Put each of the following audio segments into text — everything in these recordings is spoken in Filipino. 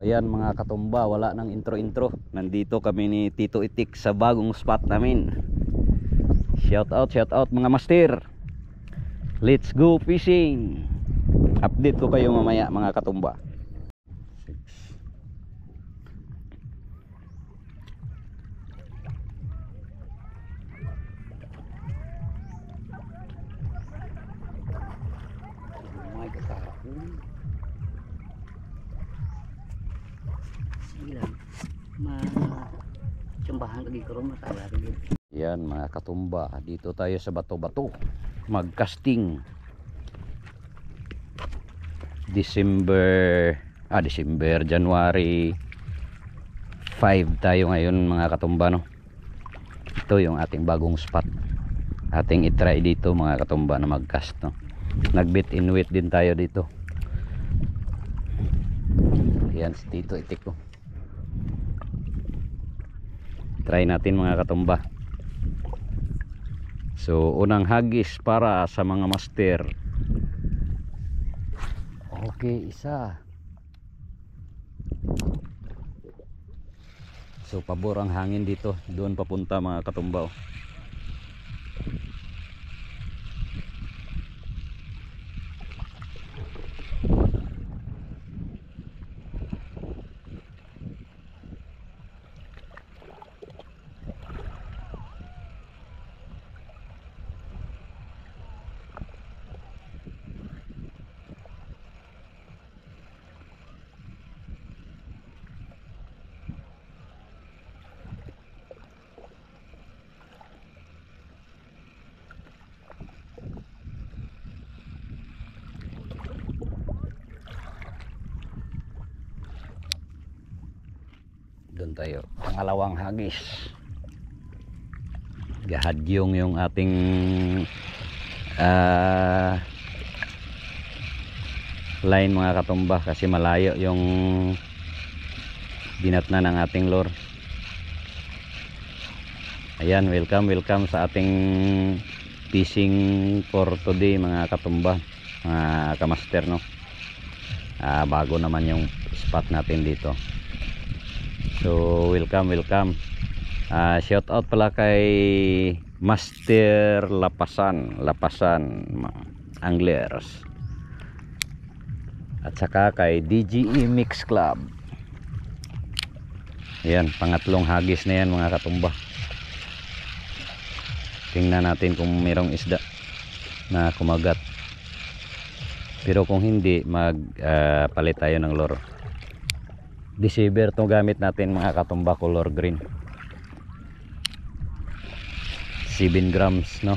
Ayan mga katumba, wala nang intro-intro. Nandito kami ni Tito Itik sa bagong spot namin. Shout out mga master. Let's go fishing. Update ko kayo mamaya mga katumba. Chumbahan lagi ko ron matala rin. Yan mga katumba, dito tayo sa bato-bato mag-casting. January 5 tayo ngayon mga katumba, no? Ito yung ating bagong spot. Ating itry dito mga katumba na mag-cast, no? Nag-bit in weight din tayo dito. Yan si Tito Itik ko. Try natin mga katumba. So unang hagis para sa mga master. Okay, isa. So pabor ang hangin dito, doon papunta mga katumba. Doon tayo, pangalawang hagis. Gahadyong yung ating line mga katumba, kasi malayo yung binatna ng ating lure. Ayan, welcome sa ating fishing for today mga katumba, mga kamaster, no? Bago naman yung spot natin dito. So welcome. Shout out pala kay Master Lapasan Anglers, at saka kay DGE Mix Club. Ayan, pangatlong hagis na yan mga katumba. Tingnan natin kung mayroong isda na kumagat, pero kung hindi, palit tayo ng lure. Deceiver to gamit natin mga katumba, color green, 7 grams, no?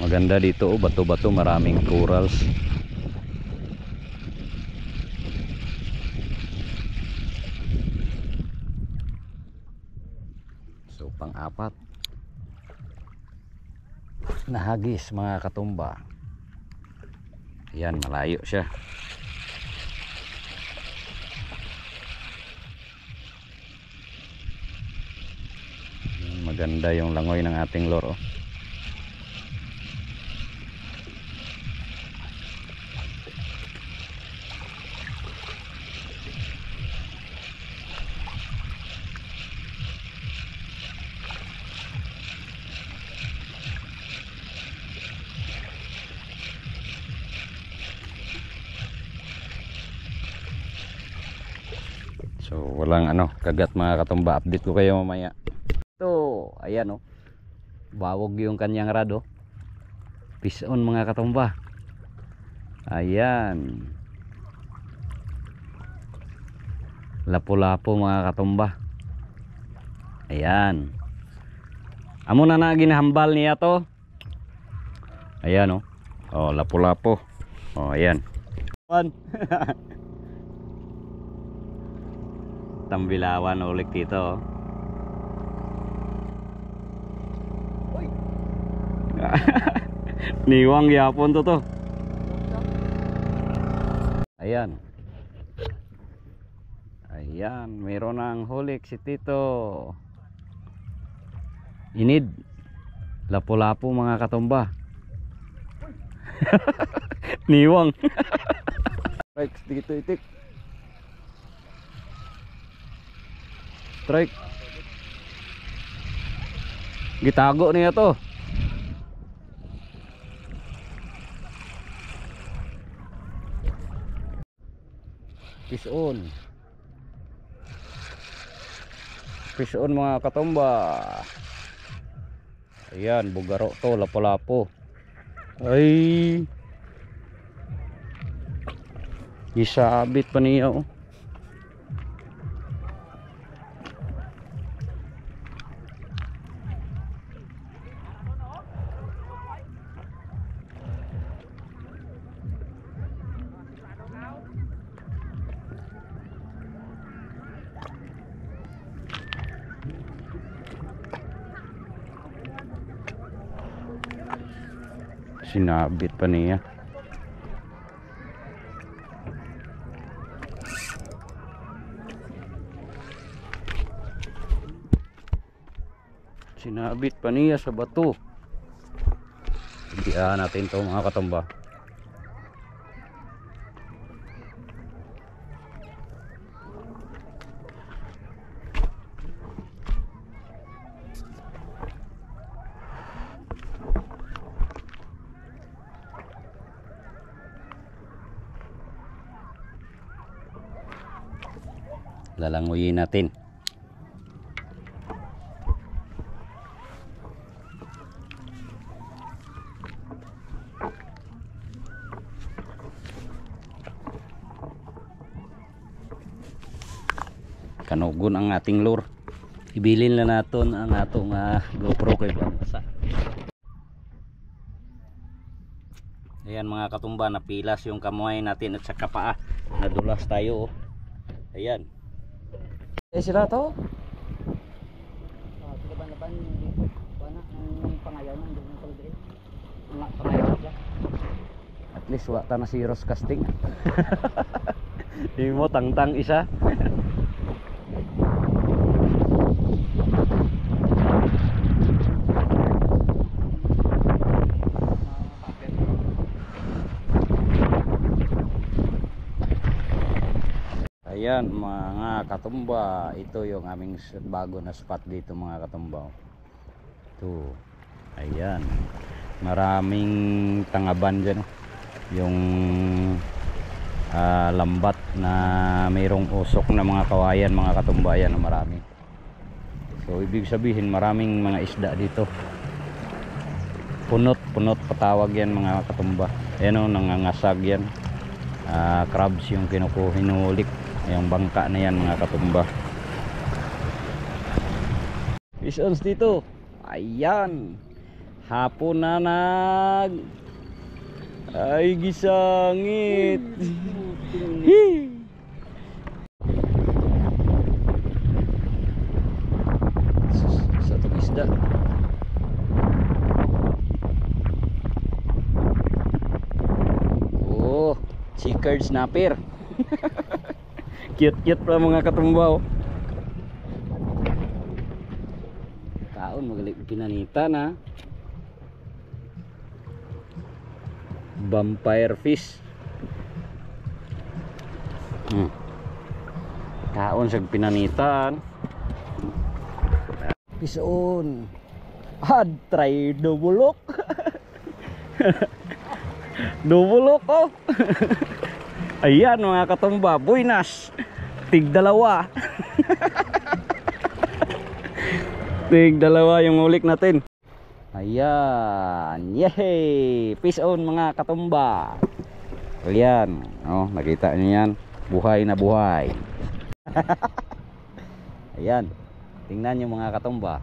Maganda dito, bato-bato, maraming corals. So pang-apat na hagis mga katumba. Yan, malayo siya. Maganda yung langoy ng ating lure, oh. So walang kagat mga katumba. Update ko kayo mamaya. Ito, ayan, oh. Bawog yung kanyang rad, oh. Fish on mga katumba. Ayan. Lapu-lapu mga katumba. Ayan. Amo na ginahambal niya to. Ayan, oh. Oh, lapu-lapu. Oh, ayan. Tambilawan ulit dito, oh. Niwang yapon to. Ayan. Ayan, mayroon ng hulik si Tito. Inid. Lapu-lapu mga katumba. Niwang. Strike dito itik. Strike. Gitago niya to. Fish on. Fish on mga katumba. Ayan, bugaro to, lapo-lapo. Ay. Isabit pa niya oh. Sinabit pa niya. Sinabit pa niya sa bato. Ibiaan natin to mga katumba. Lalanguyin natin. Kanugon ang ating lure. Ibilin na natin ang atong GoPro kay Bangsa. Ayan mga katumba, napilas yung kamuhay natin at saka paa. Nadulas tayo oh. Ayan. Sila to? Laban-laban dito. Wala ang pangayaw ng doon sa libre. Ang pangayaw siya. At least wata na si Ross casting. Di mo tangtang isa. Ayan mga katumba, ito yung aming bago na spot dito mga katumba. Ito. Ayan. Maraming tangaban dyan. Yung lambat na mayroong usok na mga kawayan mga katumba, yan na marami. So ibig sabihin maraming mga isda dito. Punot patawag yan mga katumba. Ayan o, nangangasag yan. Crabs yung hinulik. Yung bangka na yan mga katumba. Fish ons dito. Ayan. Hapon na ay gisangit. Sa itong isda. Oh, chickered snapper. Cute pa mga katumbaw. Kaon magaling pinanita na. Vampire fish. Kaon sa pinanitan. Fish on. Try dubulok. Dubulok oh. Ayan mga katumba, buinas. Tig-dalawa. Tig-dalawa yung ulik natin. Ayan. Yehey! Fish on mga katumba. Ayan. Oh, nakita niyo yan. Buhay na buhay. Ayan. Tingnan niyo mga katumba.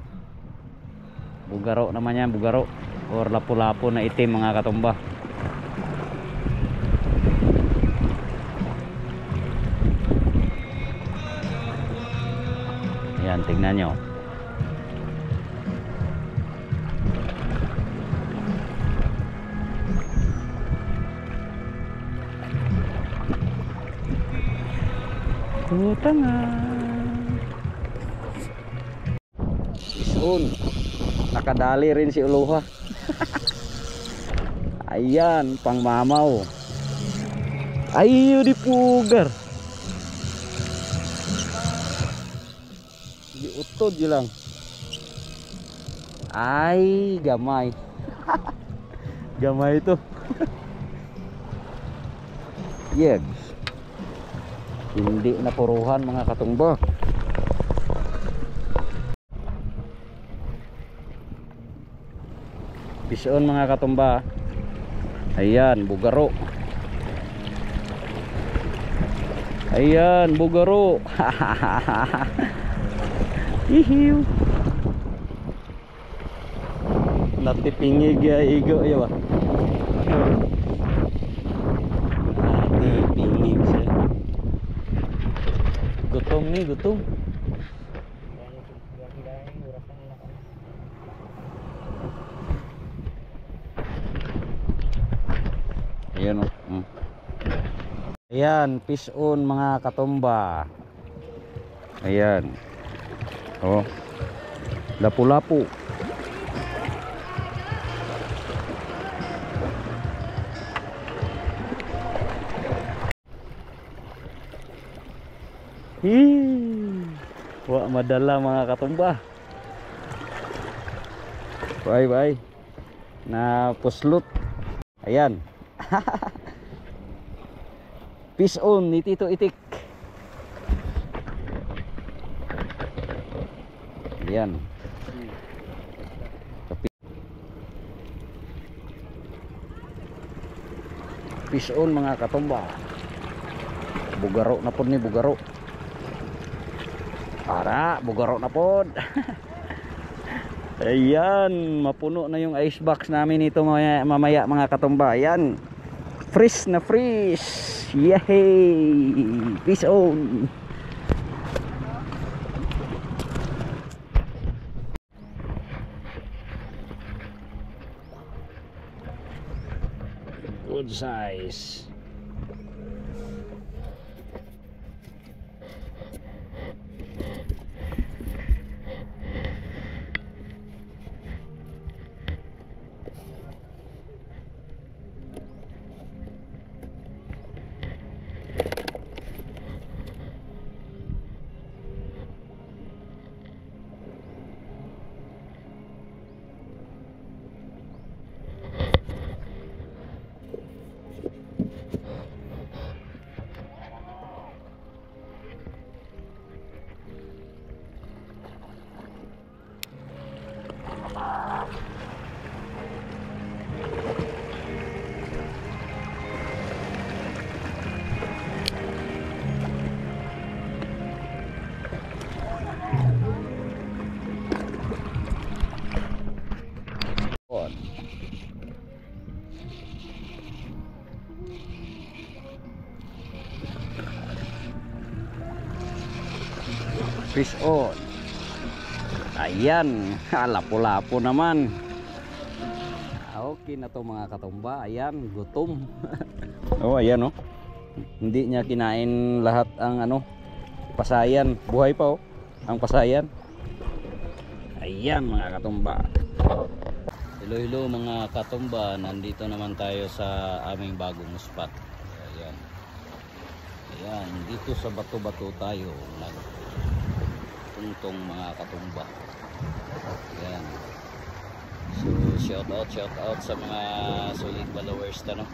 Bugaro naman yan, bugaro. Or lapu-lapu na itim mga katumba. Ayan, tingnan nyo. Tutanga. Fish on. Nakadali rin si Uluha. Ayan, pang mamaw. Ayo di pugar. Di utod yun lang. Ay, gamay. Gamay ito. Yes. Hindi na puruhan mga katumba. Bison mga katumba. Ayan, bugaro. Ayan, bugaro. Hihiw. Natipingig ya igo ya ba? Natipingig siya. Gutom nih, gutom. Ayan o. Ayan, fish on mga katumba. Ayan. Oh. Lapu-lapu. Wah, madala mga katumba. Bye bye. Na puslot. Ayan. Fish on ni Tito Itik. Ayan. Fish on mga katumba. Bugaro na po ni bugaro. Para bugaro na po. Ayan, mapuno na yung ice box namin ito mamaya mga katumba. Ayan. Fresh na fresh. Yay! Fish on. Good size. Fish on. Ayan, lapo-lapo naman. Okay na to mga katumba. Ayan, gutom. Oh, ayan oh. Hindi niya kinain lahat ang ano, pasayan. Buhay pa oh, ang pasayan. Ayan mga katumba. Hello hello mga katumba. Nandito naman tayo sa aming bagong spot. Ayan. Ayan, dito sa bato-bato tayo nagpuntong mga katumba. Ayan. So shout out sa mga solid followers tanong.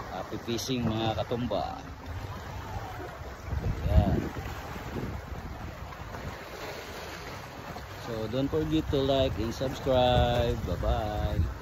Happy fishing mga katumba. Ayan. So don't forget to like and subscribe. Bye bye.